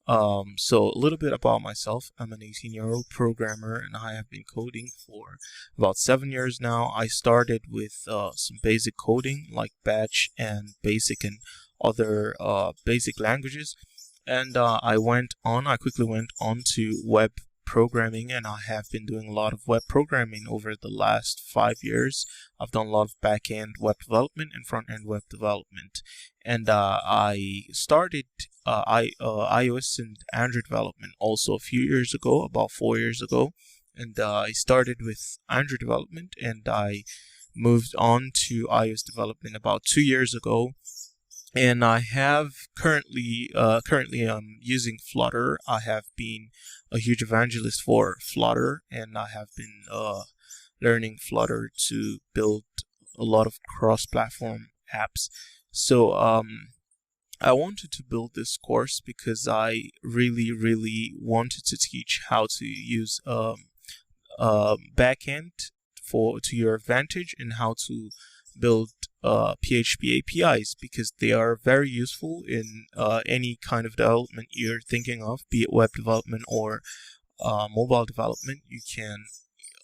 So a little bit about myself. I'm an 18-year-old programmer and I have been coding for about 7 years now. I started with some basic coding like Batch and Basic and other basic languages. And I quickly went on to web programming, and I have been doing a lot of web programming over the last 5 years. I've done a lot of back-end web development and front-end web development, and I started iOS and Android development also a few years ago, about 4 years ago. And I started with Android development and I moved on to iOS development about 2 years ago. And I have currently I'm using Flutter. I have been a huge evangelist for Flutter, and I have been learning Flutter to build a lot of cross-platform apps. So I wanted to build this course because I really wanted to teach how to use backend to your advantage, and how to build PHP APIs, because they are very useful in any kind of development you're thinking of, be it web development or mobile development. You can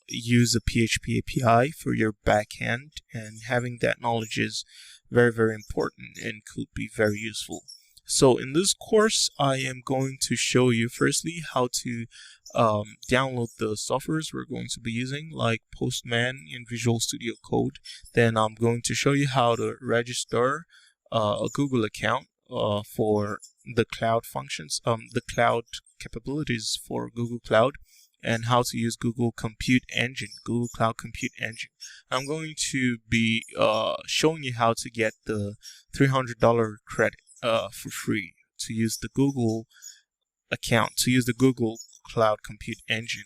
use a PHP API for your backend, and having that knowledge is very important and could be very useful. So in this course, I am going to show you firstly how to download the softwares we're going to be using, like Postman and Visual Studio Code. Then I'm going to show you how to register a Google account for the cloud functions, the cloud capabilities for Google Cloud, and how to use Google Compute Engine, Google Cloud Compute Engine. I'm going to be showing you how to get the $300 credit for free to use the Google account, to use the Google Cloud Compute Engine.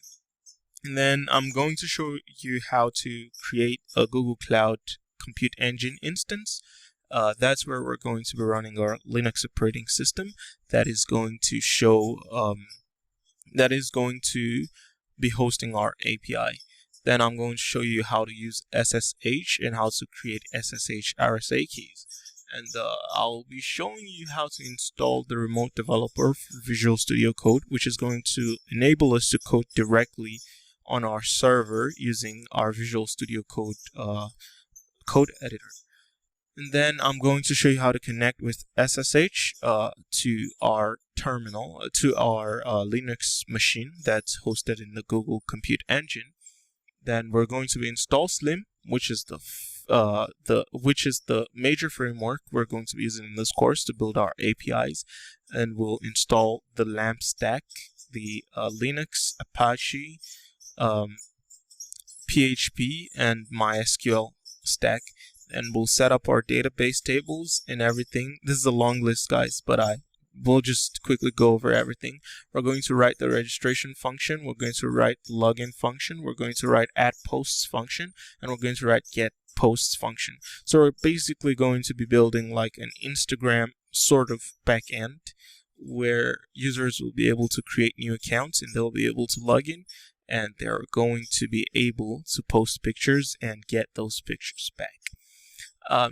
And then I'm going to show you how to create a Google Cloud Compute Engine instance. That's where we're going to be running our Linux operating system that is going to show be hosting our API. Then I'm going to show you how to use SSH and how to create SSH RSA keys. And I'll be showing you how to install the remote developer for Visual Studio Code, which is going to enable us to code directly on our server using our Visual Studio Code code editor. And then I'm going to show you how to connect with SSH to our terminal, to our Linux machine that's hosted in the Google Compute Engine. Then we're going to install SLIM, which is the major framework we're going to be using in this course to build our APIs. And we'll install the LAMP stack, the Linux, Apache, PHP, and MySQL stack. And we'll set up our database tables and everything. This is a long list, guys, but we'll just quickly go over everything. We're going to write the registration function. We're going to write the login function. We're going to write add posts function, and we're going to write get posts function. So we're basically going to be building like an Instagram sort of backend where users will be able to create new accounts and they'll be able to log in, and they're going to be able to post pictures and get those pictures back.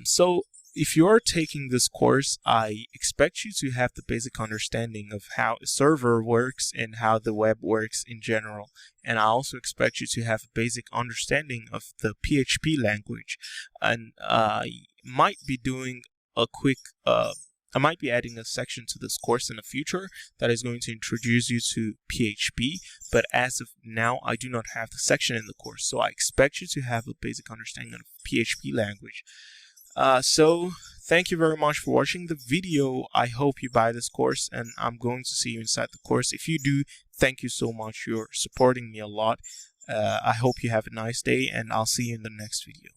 So if you're taking this course, I expect you to have the basic understanding of how a server works and how the web works in general. And I also expect you to have a basic understanding of the PHP language. And I might be doing a quick, I might be adding a section to this course in the future that is going to introduce you to PHP. But as of now, I do not have the section in the course. So I expect you to have a basic understanding of PHP language. So thank you very much for watching the video. I hope you buy this course, and I'm going to see you inside the course. If you do, thank you so much. You're supporting me a lot. I hope you have a nice day, and I'll see you in the next video.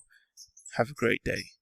Have a great day.